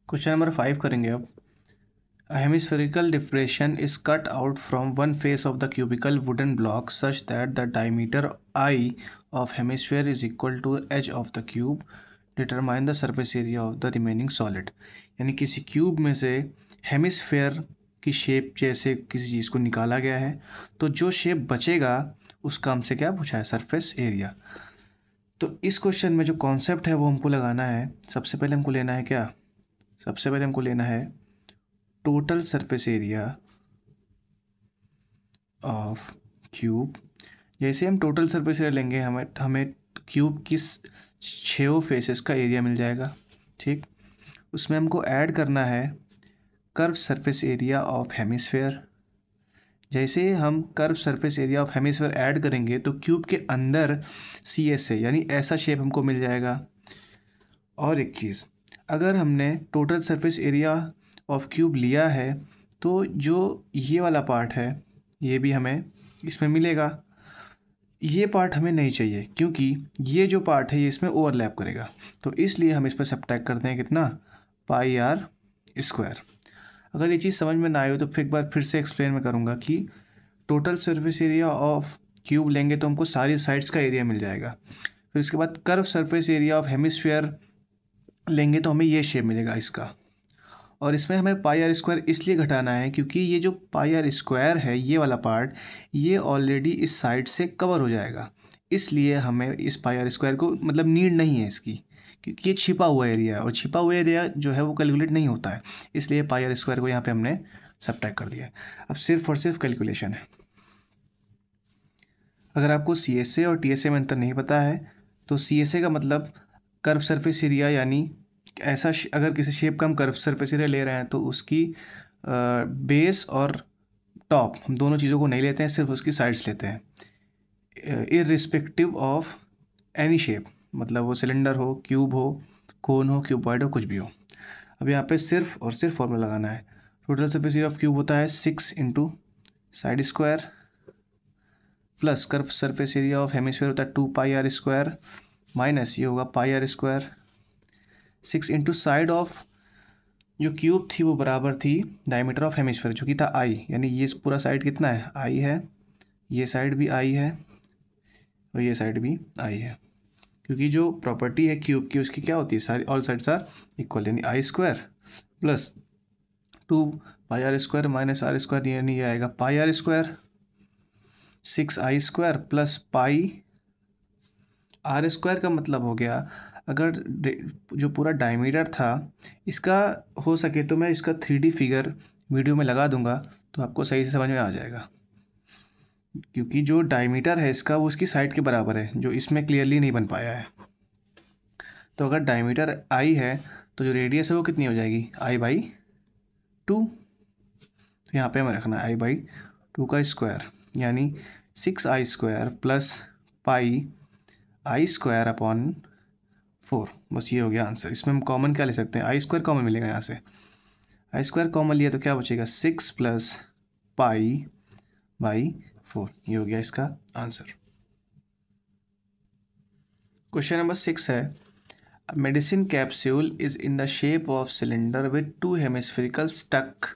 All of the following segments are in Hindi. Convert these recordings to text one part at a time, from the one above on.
क्वेश्चन नंबर 5 करेंगे अब। A hemispherical depression is cut out from one face of the cubical wooden block such that the diameter I of hemisphere is equal to edge of the cube. Determine the surface area of the remaining solid। यानी किसी क्यूब में से हेमिस्फेयर की शेप जैसे किसी चीज़ को निकाला गया है, तो जो शेप बचेगा उसका हमसे क्या पूछा है, सरफेस एरिया। तो इस क्वेश्चन में जो कॉन्सेप्ट है वो हमको लगाना है। सबसे पहले हमको लेना है क्या, सबसे पहले हमको लेना है total surface area of cube. जैसे हम टोटल सरफेस एरिया लेंगे हमें क्यूब की 6 फेसेस का एरिया मिल जाएगा। ठीक, उसमें हमको ऐड करना है curve surface area of hemisphere. जैसे हम curve surface area of hemisphere add करेंगे तो क्यूब के अंदर CSA यानी ऐसा शेप हमको मिल जाएगा। और एक चीज़, अगर हमने total surface area of cube लिया है तो जो ये वाला पार्ट है ये भी हमें इसमें मिलेगा। ये पार्ट हमें नहीं चाहिए क्योंकि ये जो पार्ट है ये इसमें ओवरलैप करेगा, तो इसलिए हम इस पर सब्ट्रैक्ट करते हैं कितना, पाई आर स्क्वायर। अगर ये चीज़ समझ में ना आए तो फिर एक बार फिर से एक्सप्लेन मैं करूँगा कि total surface area of cube लेंगे तो हमको सारी साइड्स का एरिया मिल जाएगा। फिर उसके बाद curve surface area of hemisphere लेंगे तो हमें ये शेप मिलेगा इसका। और इसमें हमें पाई आर स्क्वायर इसलिए घटाना है क्योंकि ये जो पाई आर स्क्वायर है ये वाला पार्ट ये ऑलरेडी इस साइड से कवर हो जाएगा, इसलिए हमें इस पाई आर स्क्वायर को मतलब नीड नहीं है इसकी, क्योंकि ये छिपा हुआ एरिया है और छिपा हुआ एरिया जो है वो कैलकुलेट नहीं होता है, इसलिए पाई आर स्क्वायर को यहाँ पे हमने सब्ट्रैक्ट कर दिया है। अब सिर्फ और सिर्फ कैलकुलेशन है। अगर आपको CSA और TSA में अंतर नहीं पता है तो CSA का मतलब कर्व सरफेस एरिया, यानी ऐसा अगर किसी शेप का हम कर्व सरफेस एरिया ले रहे हैं तो उसकी बेस और टॉप हम दोनों चीज़ों को नहीं लेते हैं, सिर्फ उसकी साइड्स लेते हैं इररिस्पेक्टिव ऑफ एनी शेप, मतलब वो सिलेंडर हो, क्यूब हो, कोन हो, क्यूबॉइड हो, कुछ भी हो। अब यहाँ पे सिर्फ और सिर्फ फॉर्मूला लगाना है। Total surface area of cube होता है 6 into side square plus curve surface area of hemisphere होता है 2 पाई आर स्क्वायर माइनस ये होगा pi are square. 6 into side of जो क्यूब थी वो बराबर थी डायमीटर ऑफ हेमिस्फीयर जो कि था I, यानी ये पूरा साइड कितना है, I है, ये साइड भी I है और ये साइड भी I है, क्योंकि जो प्रॉपर्टी है क्यूब की उसकी क्या होती है, सारी ऑल साइड्स आर इक्वल, यानी I square plus 2 pi are square minus R square, यानी ये आएगा pi are square. 6I square plus pi are square का मतलब हो गया, अगर जो पूरा डायमीटर था इसका हो सके तो मैं इसका 3D फिगर वीडियो में लगा दूंगा तो आपको सही से समझ में आ जाएगा, क्योंकि जो डायमीटर है इसका वो उसकी साइड के बराबर है, जो इसमें क्लियरली नहीं बन पाया है। तो अगर डायमीटर I है तो जो रेडियस है वो कितनी हो जाएगी, I/2। तो यहाँ पे हमें रखना है I/2 का स्क्वायर, यानी 6I square plus pi I square upon 4, बस ये हो गया आंसर। इसमें हम कॉमन क्या ले सकते हैं, I स्क्वायर कॉमन मिलेगा यहाँ से, I स्क्वायर कॉमन लिया तो क्या बचेगा, 6 प्लस पाई/4, ये हो गया इसका आंसर। क्वेश्चन नंबर 6 है, medicine capsule is in the shape of cylinder with 2 hemispherical stuck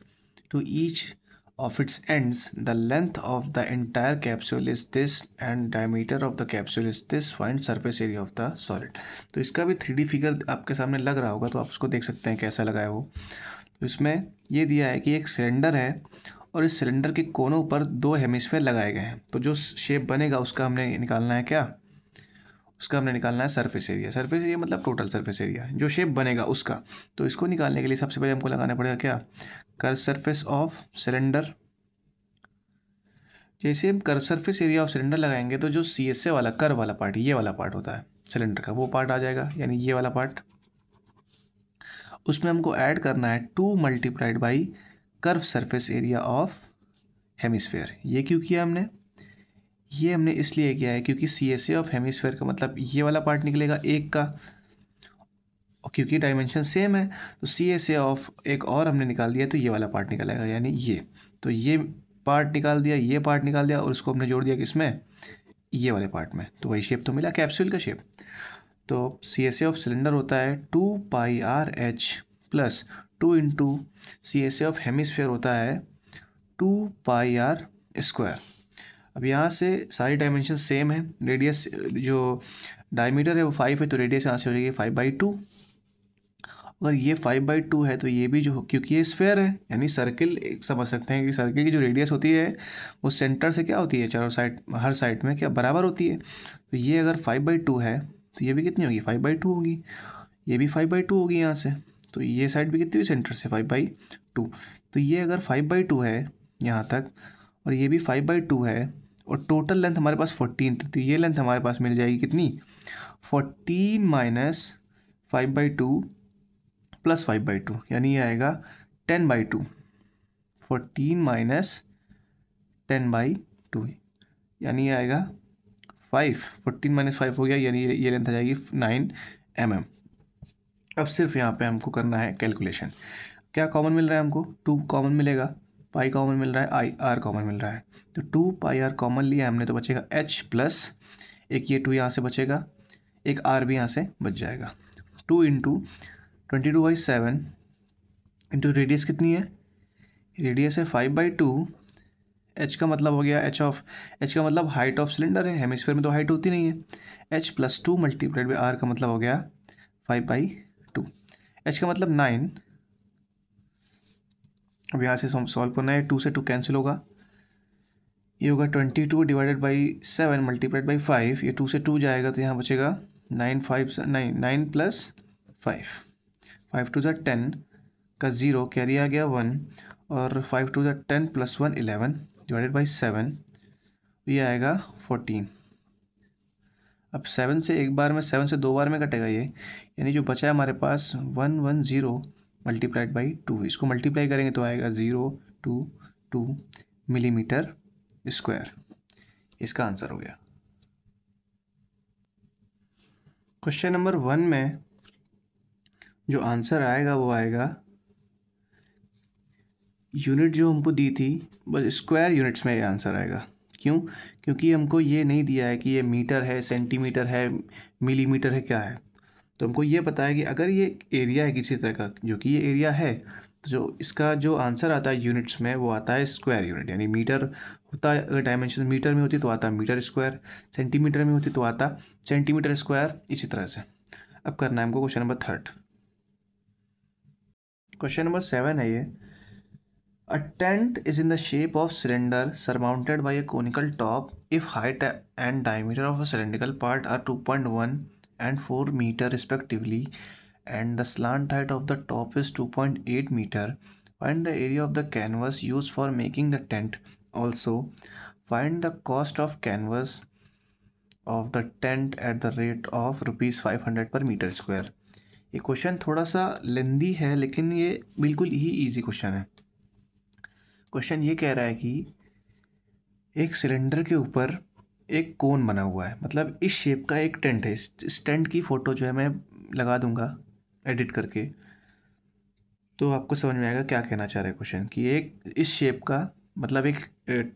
to each of its ends. The length of the entire capsule is this and diameter of the capsule is this. Find surface area of the solid। तो इसका भी 3D फिगर आपके सामने लग रहा होगा तो आप उसको देख सकते हैं कैसा लगा है वो। तो इसमें ये दिया है कि एक सिलेंडर है और इस सिलेंडर के कोनों पर 2 हेमिस्फेयर लगाए गए हैं, तो जो शेप बनेगा उसका हमने निकालना है क्या, उसका हमने निकालना है सरफेस एरिया। सरफेस एरिया मतलब टोटल सरफेस एरिया, जो शेप बनेगा उसका। तो इसको निकालने के लिए सबसे पहले हमको लगाना पड़ेगा क्या, कर्व सरफेस ऑफ सिलेंडर। जैसे हम curve surface area of cylinder लगाएंगे तो जो CSA वाला कर्व वाला पार्ट, ये वाला पार्ट होता है सिलेंडर का, वो पार्ट आ जाएगा, यानी ये वाला पार्ट। उसमें हमको ऐड करना है 2 multiplied by curve surface area of hemisphere. ये क्यों किया हमने, ये हमने इसलिए किया है क्योंकि CSA ऑफ हेमिस्फेयर का मतलब ये वाला पार्ट निकलेगा एक का, और क्योंकि डायमेंशन सेम है तो CSA ऑफ एक और हमने निकाल दिया तो ये वाला पार्ट निकलेगा, यानी ये। तो ये पार्ट निकाल दिया, ये पार्ट निकाल दिया और उसको हमने जोड़ दिया किसमें, ये वाले पार्ट में, तो वही शेप तो मिला कैप्सूल का शेप। तो CSA ऑफ सिलेंडर होता है 2 pi R H plus 2 into CSA of hemisphere होता है 2πr²। अब यहाँ से सारी डायमेंशन सेम है, रेडियस जो डायमीटर है वो 5 है, तो रेडियस यहाँ से हो जाएगी 5/2। अगर ये 5/2 है तो ये भी जो, क्योंकि ये स्फेयर है यानी सर्किल, समझ सकते हैं कि सर्किल की जो रेडियस होती है वो सेंटर से क्या होती है, चारों साइड, हर साइड में क्या बराबर होती है। तो ये अगर 5/2 है तो ये भी कितनी होगी, 5/2 होगी, ये भी 5/2 होगी यहाँ से, तो ये साइड भी कितनी हुई सेंटर से, 5/2। तो ये अगर 5/2 है यहाँ तक और ये भी 5/2 है और टोटल लेंथ हमारे पास 14 थी, तो ये लेंथ हमारे पास मिल जाएगी कितनी, 14 माइनस 5/2 प्लस 5/2, यानी ये आएगा 10/2। 14 माइनस 10/2 यानी ये आएगा 5। 14 माइनस 5 हो गया, यानी ये लेंथ आ जाएगी 9 mm। अब सिर्फ यहाँ पे हमको करना है कैलकुलेशन। क्या कॉमन मिल रहा है हमको, 2 कॉमन मिलेगा, पाई कॉमन मिल रहा है, r कॉमन मिल रहा है, तो 2πr कॉमन लिया हमने, तो बचेगा h प्लस एक ये 2 यहाँ से बचेगा, एक r भी यहाँ से बच जाएगा। 2 इंटू 22/7 इंटू रेडियस कितनी है, रेडियस है 5/2, h का मतलब हो गया h का मतलब हाइट ऑफ सिलेंडर है, हेमिस्फीयर में तो हाइट होती नहीं है, h plus 2 multiplied by r का मतलब हो गया 5/2, h का मतलब 9। अब यहाँ से सॉल्व करना है, 2 से 2 कैंसिल होगा, ये होगा 22 डिवाइडेड बाई 7 मल्टीप्लाइड बाई 5, ये 2 से 2 जाएगा तो यहाँ बचेगा 9 प्लस 5, 5 टू द 10 का 0 कैरी आ गया 1, और 5 to the 10 plus 1 11 divided by 7, ये आएगा 14। अब 7 से एक बार में, 7 से 2 बार में कटेगा ये, यानी जो बचा है हमारे पास 110 मल्टीप्लाइड बाई 2, इसको मल्टीप्लाई करेंगे तो आएगा 022 मिलीमीटर स्क्वायर। इसका आंसर हो गया। क्वेश्चन नंबर 1 में जो आंसर आएगा वो आएगा, यूनिट जो हमको दी थी बस स्क्वायर यूनिट्स में ये आंसर आएगा। क्यों, क्योंकि हमको ये नहीं दिया है कि ये मीटर है, सेंटीमीटर है, मिलीमीटर है, क्या है। तो हमको ये पता है कि अगर ये एरिया है किसी तरह का, जो कि ये एरिया है, तो जो इसका जो आंसर आता है यूनिट्स में वो आता है स्क्वायर यूनिट, यानी मीटर होता है, अगर डायमेंशन मीटर में होती तो आता मीटर स्क्वायर, सेंटीमीटर में होती तो आता सेंटीमीटर स्क्वायर, इसी तरह से। अब करना है हमको क्वेश्चन नंबर 3। क्वेश्चन नंबर 7 है ये, A tent is in the shape of cylinder surmounted by a conical top if height and diameter of a cylindrical part are 2.1 and 4 meter respectively and the slant height of the top is 2.8 meter. Find the area of the canvas used for making the tent. Also, find the cost of canvas of the tent at the rate of rupees 500 per meter square. ये क्वेश्चन थोड़ा सा लेंदी है लेकिन ये बिल्कुल ही इजी क्वेश्चन है। क्वेश्चन ये कह रहा है कि एक सिलेंडर के ऊपर एक कोन बना हुआ है, मतलब इस शेप का एक टेंट है। इस टेंट की फ़ोटो जो है मैं लगा दूंगा एडिट करके, तो आपको समझ में आएगा क्या कहना चाह रहा है क्वेश्चन। कि एक इस शेप का मतलब एक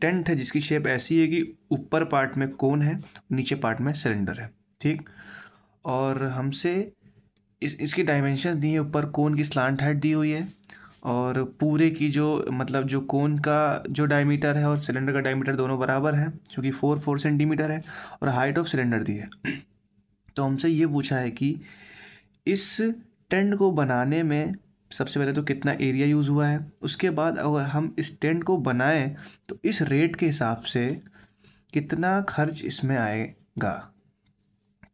टेंट है जिसकी शेप ऐसी है कि ऊपर पार्ट में कोन है, नीचे पार्ट में सिलेंडर है, ठीक। और हमसे इसकी डायमेंशन दी है, ऊपर कोन की स्लांट हाइट दी हुई है और पूरे की जो मतलब जो कोन का जो डायमीटर है और सिलेंडर का डायमीटर दोनों बराबर है, जो कि 4 सेंटीमीटर है, और हाइट ऑफ सिलेंडर दी है। तो हमसे ये पूछा है कि इस टेंट को बनाने में सबसे पहले तो कितना एरिया यूज़ हुआ है, उसके बाद अगर हम इस टेंट को बनाएं तो इस रेट के हिसाब से कितना खर्च इसमें आएगा।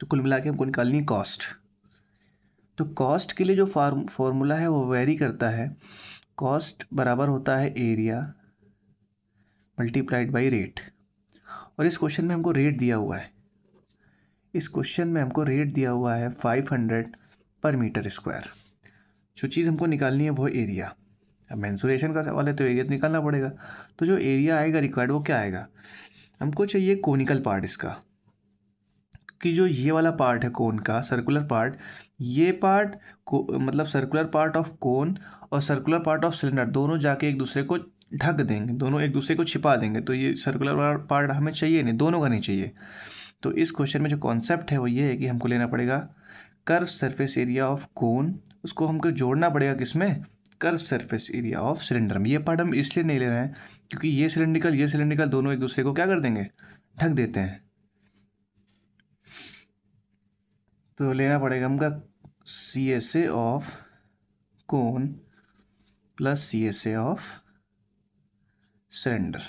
तो कुल मिला के हमको निकालनी कॉस्ट। तो कॉस्ट के लिए जो फॉर्मूला है वो वेरी करता है। कॉस्ट बराबर होता है एरिया मल्टीप्लाइड बाई रेट, और इस क्वेश्चन में हमको रेट दिया हुआ है, इस क्वेश्चन में हमको रेट दिया हुआ है 500 पर मीटर स्क्वायर। जो चीज़ हमको निकालनी है वो एरिया। अब मेंसुरेशन का सवाल है तो एरिया तो निकालना पड़ेगा। तो जो एरिया आएगा रिक्वायर्ड वो क्या आएगा, हमको चाहिए कोनिकल पार्ट इसका, कि जो ये वाला पार्ट है कोन का, सर्कुलर पार्ट, ये पार्ट को मतलब सर्कुलर पार्ट ऑफ कोन और सर्कुलर पार्ट ऑफ सिलेंडर दोनों जाके एक दूसरे को ढक देंगे, दोनों एक दूसरे को छिपा देंगे। तो ये सर्कुलर पार्ट हमें चाहिए नहीं, दोनों का नहीं चाहिए। तो इस क्वेश्चन में जो कॉन्सेप्ट है वो ये है कि हमको लेना पड़ेगा curve surface area of cone, उसको हमको जोड़ना पड़ेगा किसमें, curve surface area of cylinder में। ये पार्ट हम इसलिए नहीं ले रहे हैं क्योंकि ये सिलेंड्रिकल दोनों एक दूसरे को क्या कर देंगे, ढक देते हैं। तो लेना पड़ेगा हमका CSA of cone plus CSA of cylinder.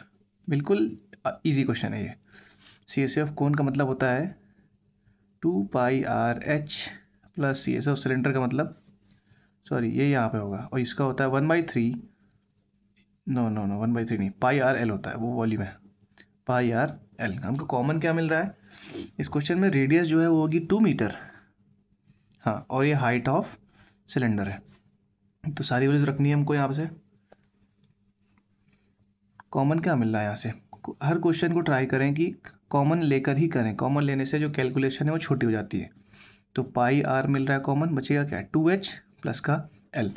बिल्कुल इजी क्वेश्चन है ये। CSA ऑफ कोन का मतलब होता है 2πRH plus CSA of cylinder का मतलब, सॉरी ये यहाँ पे होगा, और इसका होता है 1/3, नो 1/3 नहीं, πRL होता है, वो वॉल्यूम है, πRL। हमको कॉमन क्या मिल रहा है इस क्वेश्चन में, रेडियस जो है वो होगी 2 मीटर, हाँ, और ये हाइट ऑफ सिलेंडर है। तो सारी वैल्यूज रखनी है हमको यहाँ से। कॉमन क्या मिल रहा है यहाँ से, हर क्वेश्चन को ट्राई करें कि कॉमन लेकर ही करें, कॉमन लेने से जो कैलकुलेशन है वो छोटी हो जाती है। तो πR मिल रहा है कॉमन, बचेगा क्या, 2H प्लस का L।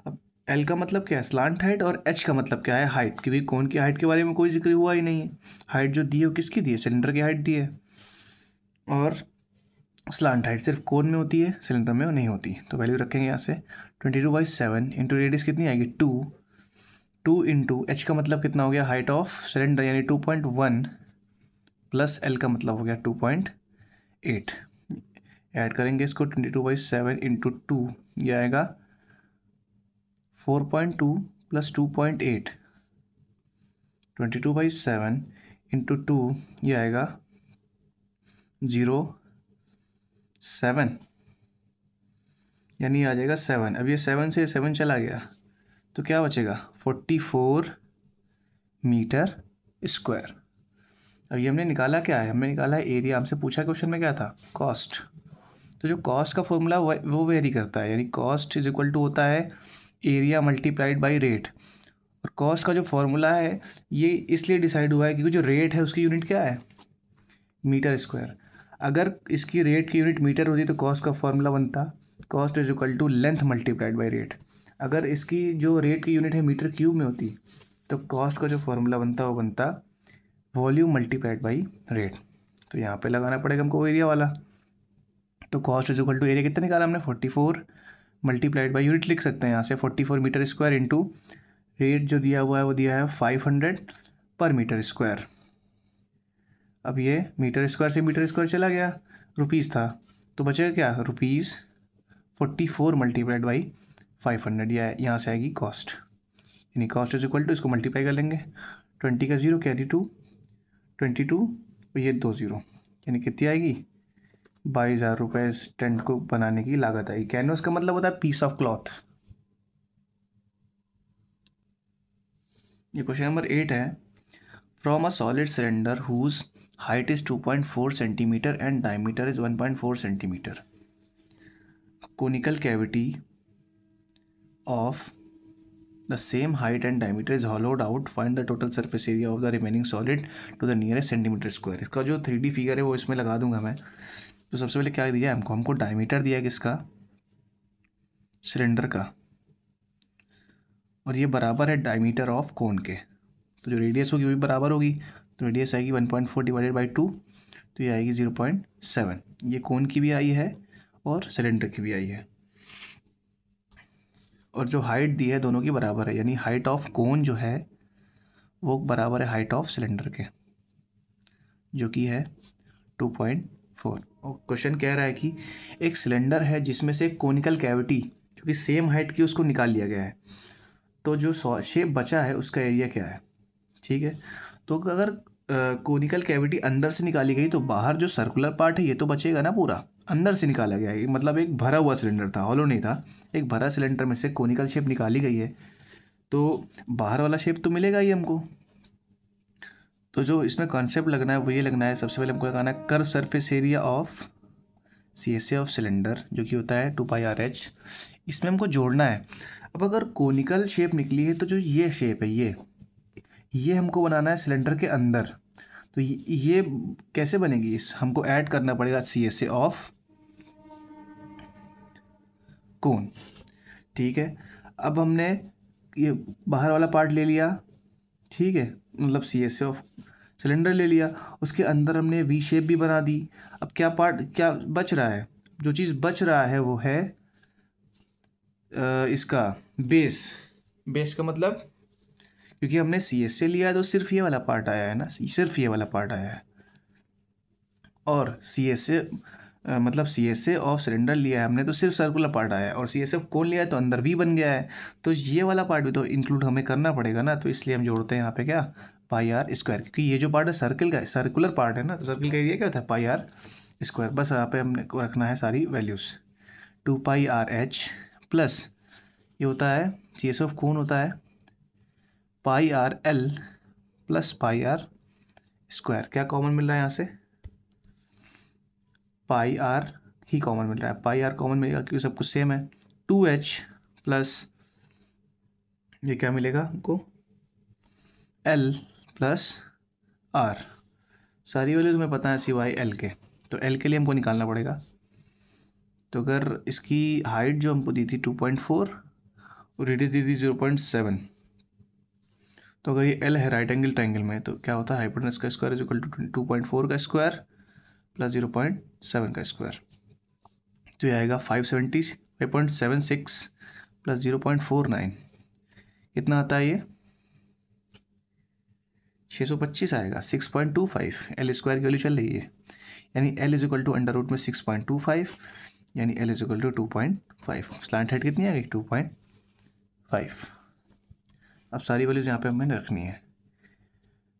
अब L का मतलब क्या है, स्लांट हाइट, और H का मतलब क्या है, हाइट, क्योंकि कोन की हाइट के बारे में कोई जिक्र हुआ ही नहीं है। हाइट जो दी है वो किसकी दी है, सिलेंडर की हाइट दी है, और स्लांट हाइट सिर्फ कोन में होती है, सिलेंडर में वो नहीं होती। तो वैल्यू रखेंगे यहाँ से 22/7 इंटू रेडियस कितनी आएगी 2 इंटू H का मतलब कितना हो गया, हाइट ऑफ सिलेंडर यानी 2.1 प्लस L का मतलब हो गया 2.8। ऐड करेंगे इसको 22/7 इंटू 2, ये आएगा 4.2 प्लस 2.8, 22/7 इंटू 2, ये आएगा 0.7, यानी आ जाएगा 7। अब ये 7 से 7 चला गया तो क्या बचेगा, 44 मीटर स्क्वायर। अब ये हमने निकाला क्या है, हमने निकाला है एरिया। हमसे पूछा क्वेश्चन में क्या था, कॉस्ट। तो जो कॉस्ट का फॉर्मूला वो वेरी करता है, यानी कॉस्ट इज इक्वल टू होता है एरिया मल्टीप्लाइड बाई रेट। और कॉस्ट का जो फॉर्मूला है ये इसलिए डिसाइड हुआ है क्योंकि जो रेट है उसकी यूनिट क्या है, मीटर स्क्वायर। अगर इसकी रेट की यूनिट मीटर होती तो कॉस्ट का फॉर्मूला बनता cost is equal to length multiplied by rate. अगर इसकी जो रेट की यूनिट है मीटर क्यूब में होती तो कॉस्ट का जो फॉर्मूला बनता वो बनता वॉल्यूम मल्टीप्लाइड बाई रेट। तो यहाँ पे लगाना पड़ेगा हमको एरिया वाला। तो cost is equal to area कितना निकाला हमने, 44 मल्टीप्लाइड बाई यूनिट लिख सकते हैं यहाँ से 44 मीटर स्क्वायर इंटू रेट जो दिया हुआ है वो दिया है 500 पर मीटर स्क्वायर। अब ये मीटर स्क्वायर से मीटर स्क्वायर चला गया, रुपीज़ था तो बचेगा क्या, रुपीज़ 44 मल्टीप्लाइड बाई 500, या यहाँ से आएगी कॉस्ट। यानी कॉस्ट इज इक्वल टू, इसको मल्टीप्लाई कर लेंगे, 20 का 0 कैरी 2, 22 और ये 2 0, यानी कितनी आएगी, 22,000 रुपये इस टेंट को बनाने की लागत आई। कैनवस का मतलब होता है पीस ऑफ क्लॉथ। ये क्वेश्चन नंबर 8 है, from a solid cylinder whose height is 2.4 centimetre and diameter is 1.4 centimetre, conical cavity of the same height and diameter is hollowed out, find the total surface area of the remaining solid to the nearest centimeter square। इसका जो 3D फिगर है वो इसमें लगा दूंगा मैं। तो सबसे पहले क्या दिया है हमको डायमीटर दिया है किसका, सिलेंडर का, और ये बराबर है डायमीटर ऑफ कोन के। तो जो रेडियस होगी वो भी बराबर होगी, तो रेडियस आएगी 1.4 डिवाइडेड बाई 2, तो ये आएगी 0.7। ये कोन की भी आई है और सिलेंडर की भी आई है, और जो हाइट दी है दोनों की बराबर है, यानी हाइट ऑफ कोन जो है वो बराबर है हाइट ऑफ सिलेंडर के, जो कि है 2.4। और क्वेश्चन कह रहा है कि एक सिलेंडर है जिसमें से कोनिकल कैविटी जो कि सेम हाइट की उसको निकाल लिया गया है, तो जो शेप बचा है उसका एरिया क्या है, ठीक है। तो अगर कोनिकल कैविटी अंदर से निकाली गई तो बाहर जो सर्कुलर पार्ट है ये तो बचेगा ना, पूरा अंदर से निकाला गया है, मतलब एक भरा हुआ सिलेंडर था, हॉलो नहीं था, एक भरा सिलेंडर में से कोनिकल शेप निकाली गई है तो बाहर वाला शेप तो मिलेगा ही हमको। तो जो इसमें कॉन्सेप्ट लगना है वो ये लगना है, सबसे पहले हमको लगाना है curve surface area of CSA of cylinder जो कि होता है 2πRH, इसमें हमको जोड़ना है। अब अगर कोनिकल शेप निकली है तो जो ये शेप है ये हमको बनाना है सिलेंडर के अंदर, तो ये कैसे बनेगी, इस हमको ऐड करना पड़ेगा CSA ऑफ कोन, ठीक है। अब हमने ये बाहर वाला पार्ट ले लिया, ठीक है, मतलब CSA ऑफ सिलेंडर ले लिया, उसके अंदर हमने V शेप भी बना दी। अब क्या बच रहा है, जो चीज़ बच रहा है वो है इसका बेस का मतलब, क्योंकि हमने सी एस से लिया है तो सिर्फ ये वाला पार्ट आया है ना, सिर्फ ये वाला पार्ट आया है। और सी एस से मतलब सी एस से ऑफ सिलेंडर लिया है हमने तो सिर्फ सर्कुलर पार्ट आया है, और सी एस एफ कौन लिया है तो अंदर भी बन गया है, तो ये वाला पार्ट भी तो इंक्लूड हमें करना पड़ेगा ना, तो इसलिए हम जोड़ते हैं यहाँ पे क्या, पाई आर स्क्वायर, क्योंकि ये जो पार्ट है सर्कल का है, सर्कुलर पार्ट है ना, तो सर्कल का एरिया क्या होता है, पाई आर स्क्वायर। बस यहाँ पे हमने को रखना है सारी values. 2 pi R H plus ये होता है सी एस एफ कौन होता है, pi R L plus pi are square. क्या कॉमन मिल रहा है यहाँ से, पाई आर ही कॉमन मिल रहा है, पाई आर कॉमन मिलेगा क्योंकि सब कुछ सेम है। 2h प्लस ये क्या मिलेगा हमको, l प्लस r। सारी वैल्यू तुम्हें पता है सिवाय l के, तो l के लिए हमको निकालना पड़ेगा। तो अगर इसकी हाइट जो हमको दी थी 2.4 और रेडियस दी थी 0.7, तो अगर ये l है राइट एंगल ट्रायंगल में, तो क्या होता है हाइपोटेनस का स्क्वायर इज इक्वल टू 2.4 का स्क्वायर प्लस 0.7 का स्क्वायर। तो ये आएगा 576 प्लस 0.49 कितना आता है ये, 625 आएगा, 6.25। एल स्क्वायर की वैल्यू चल रही है, यानी L is equal to under root में 6.25, यानी L is equal to 2.5। Slant height कितनी आ गई, 2.5। अब सारी वैल्यूज यहाँ पे हमें रखनी है।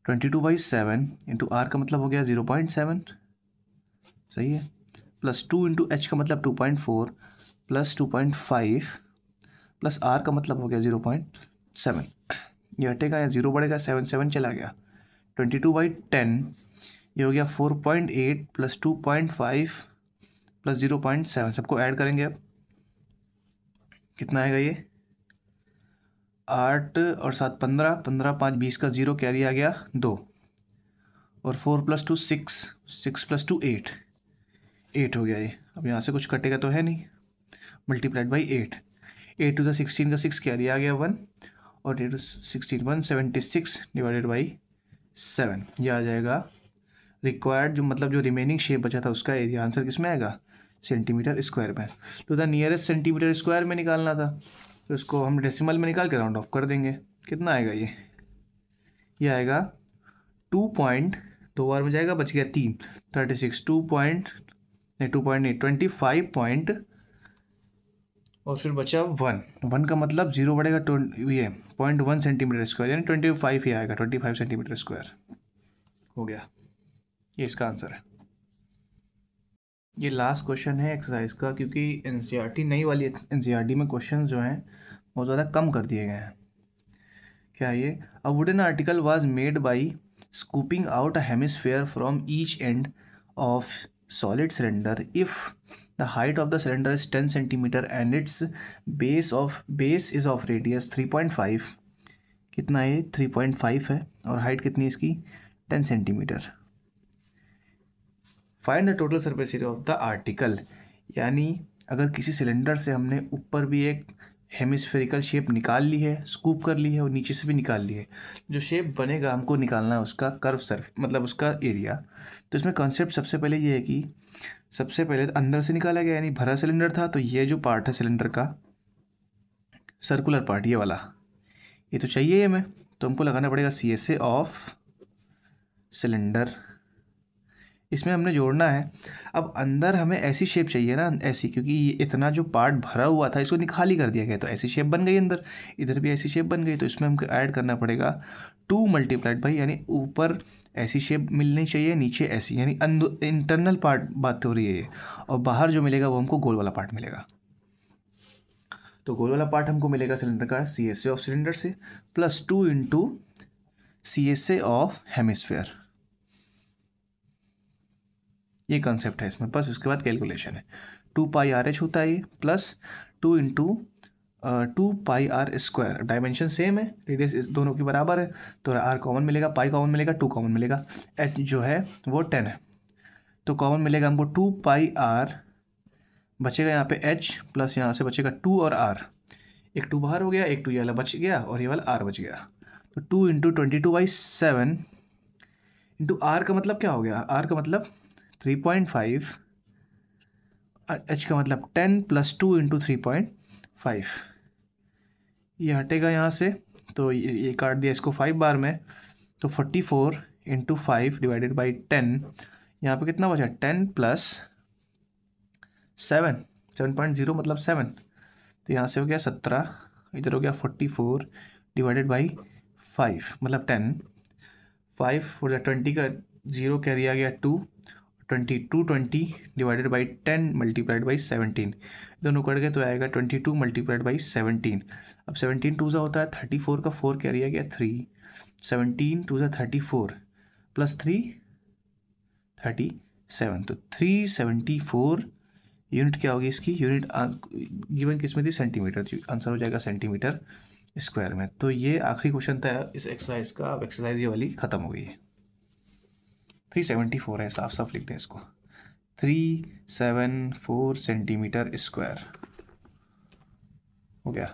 22/7 इंटू आर का मतलब हो गया 0.7, सही है, प्लस 2 इंटू एच का मतलब 2.4 प्लस 2.5 प्लस आर का मतलब हो गया 0.7। ये हटेगा या जीरो बढ़ेगा, 7 चला गया। 22/10 ये हो गया 4.8 प्लस 2.5 प्लस 0.7, सबको ऐड करेंगे अब कितना आएगा ये, 8 और 7 15, 15 5 20 का 0 कैरी आ गया 2, और 4 प्लस 2 6, 6 प्लस 2 8 हो गया ये। अब यहाँ से कुछ कटेगा तो है नहीं, मल्टीप्लाइड बाई 8 टू द 16 का 6 कैरी आ गया 1, और 8 टू 16 176 डिवाइडेड बाई 7, ये आ जाएगा रिक्वायर्ड, जो मतलब जो रिमेनिंग शेप बचा था उसका एरिया। आंसर किस में आएगा, सेंटीमीटर स्क्वायर में। तो द नियरेस्ट सेंटीमीटर स्क्वायर में निकालना था, तो इसको हम डेसिमल में निकाल के राउंड ऑफ कर देंगे। कितना आएगा ये आएगा 2 पॉइंट, 2 बार में जाएगा, बच गया 3, 36, 2.8 25 पॉइंट, और फिर बचा 1 का मतलब 0 बढ़ेगा, ये 0.1 सेंटीमीटर स्क्वायर, यानी 25 ही आएगा, 25 सेंटीमीटर स्क्वायर हो गया। ये इसका आंसर है। ये लास्ट क्वेश्चन है एक्सरसाइज का, क्योंकि एनसीईआरटी नई वाली एनसीईआरटी में क्वेश्चन जो हैं बहुत ज़्यादा कम कर दिए गए हैं। क्या ये, a wooden article was made by scooping out a hemisphere from each end of solid cylinder if the height of the cylinder is 10 centimetre and it's base is of radius 3.5। कितना है, 3.5 है, और हाइट कितनी है इसकी, 10 centimetre. Find the total surface area of the article. यानी अगर किसी सिलेंडर से हमने ऊपर भी एक हेमिस्फेरिकल शेप निकाल ली है, स्कूप कर ली है, और नीचे से भी निकाल ली है, जो शेप बनेगा हमको निकालना है उसका कर्व सरफेस, मतलब उसका एरिया। तो इसमें कॉन्सेप्ट सबसे पहले ये है कि सबसे पहले अंदर से निकाला गया, यानी भरा सिलेंडर था, तो ये जो पार्ट है सिलेंडर का सर्कुलर पार्ट, ये वाला, ये तो चाहिए हमें, तो हमको लगाना पड़ेगा CSA ऑफ सिलेंडर। इसमें हमने जोड़ना है। अब अंदर हमें ऐसी शेप चाहिए ना, ऐसी, क्योंकि ये इतना जो पार्ट भरा हुआ था इसको खाली कर दिया गया, तो ऐसी शेप बन गई अंदर, इधर भी ऐसी शेप बन गई, तो इसमें हमको ऐड करना पड़ेगा 2 मल्टीप्लाइड बाई, यानी ऊपर ऐसी शेप मिलनी चाहिए, नीचे ऐसी, यानी इंटरनल पार्ट बात हो रही है ये, और बाहर जो मिलेगा वो हमको गोल वाला पार्ट मिलेगा। तो गोल वाला पार्ट हमको मिलेगा सिलेंडर का CSA ऑफ सिलेंडर से, plus 2 into CSA of hemisphere. ये कॉन्सेप्ट है इसमें, बस उसके बाद कैलकुलेशन है। 2 पाई आर एच होता है ये, plus 2 into 2 pi are square. Dimension same है, रेडियस दोनों की बराबर है, तो आर कॉमन मिलेगा, पाई कॉमन मिलेगा, 2 कॉमन मिलेगा, एच जो है वो 10 है, तो कॉमन मिलेगा हमको 2 पाई आर, बचेगा यहाँ पे एच, प्लस यहाँ से बचेगा 2 और आर, एक 2 बाहर हो गया, एक 2 ये वाला बच गया, और ये वाला आर बच गया। तो 2 इंटू 22/7 इंटू आर का मतलब क्या हो गया, आर का मतलब 3.5, एच का मतलब 10 प्लस 2 इंटू 3.5, 5, ये हटेगा यहाँ से, तो ये काट दिया इसको 5 बार में, तो 44 इंटू 5 डिवाइडेड बाई 10, यहाँ पे कितना बचा 10 प्लस 7, 7.0 मतलब 7, तो यहाँ से हो गया 17, इधर हो गया 44 डिवाइडेड बाई 5 मतलब 10, 5 फोर 20 का 0 कैरी आ गया 2, 20 डिवाइडेड बाई 10 मल्टीप्लाइड बाई 17, दोनों कट गए तो आएगा 22 मल्टीप्लाइड बाई 17। अब 17 टू सा होता है 34 का 4 कैरी आ गया 3, 17 टू सा 34 प्लस 3 37, तो 374 यूनिट क्या होगी इसकी, यूनिट गिवन किस में थी सेंटीमीटर, आंसर हो जाएगा सेंटीमीटर स्क्वायर में। तो ये आखिरी क्वेश्चन था इस एक्सरसाइज का। अब एक्सरसाइज ये वाली ख़त्म हो गई है। 374 है, साफ साफ लिखते हैं इसको, 374 सेंटीमीटर स्क्वायर हो गया।